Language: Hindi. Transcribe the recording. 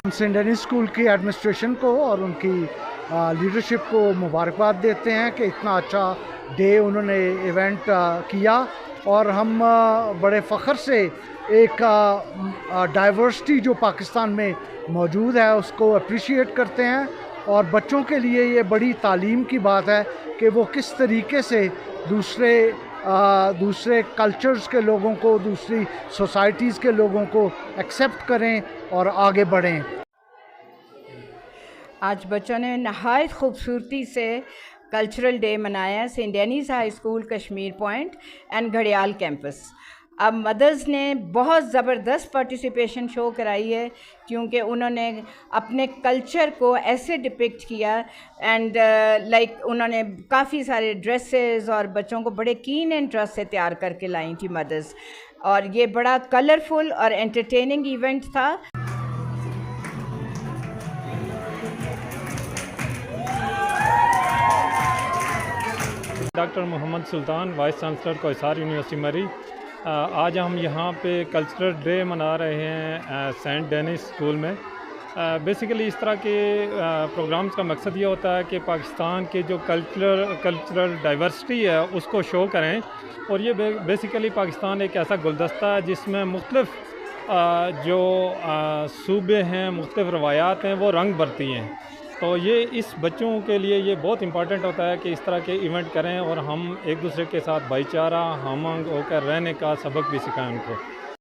सेंट डेनिस स्कूल की एडमिनिस्ट्रेशन को और उनकी लीडरशिप को मुबारकबाद देते हैं कि इतना अच्छा डे उन्होंने इवेंट किया और हम बड़े फ़ख्र से एक डाइवर्सिटी जो पाकिस्तान में मौजूद है उसको अप्रिशिएट करते हैं और बच्चों के लिए ये बड़ी तालीम की बात है कि वो किस तरीके से दूसरे कल्चर्स के लोगों को, दूसरी सोसाइटीज़ के लोगों को एक्सेप्ट करें और आगे बढ़ें। आज बच्चों ने नहायत खूबसूरती से कल्चरल डे मनाया saint Denis high school Kashmir point and घड़ियाल कैंपस। अब मदर्स ने बहुत ज़बरदस्त पार्टिसिपेशन शो कराई है क्योंकि उन्होंने अपने कल्चर को ऐसे डिपिक्ट किया एंड लाइक उन्होंने काफ़ी सारे ड्रेसेस और बच्चों को बड़े कीन इंटरेस्ट से तैयार करके लाई थी मदर्स, और ये बड़ा कलरफुल और एंटरटेनिंग इवेंट था। डॉक्टर मोहम्मद सुल्तान, वाइस चांसलर कोहिस्सार यूनिवर्सिटी मरी। आज हम यहाँ पे कल्चरल डे मना रहे हैं सेंट डेनिस स्कूल में। बेसिकली इस तरह के प्रोग्राम्स का मकसद ये होता है कि पाकिस्तान के जो कल्चरल डाइवर्सिटी है उसको शो करें, और ये बेसिकली पाकिस्तान एक ऐसा गुलदस्ता है जिसमें मुख्तलिफ जो सूबे हैं, मुख्तलिफ रवायात हैं, वो रंग भरती हैं। तो ये इस बच्चों के लिए ये बहुत इम्पॉर्टेंट होता है कि इस तरह के इवेंट करें और हम एक दूसरे के साथ भाईचारा, हम होकर रहने का सबक भी सिखाएं उनको।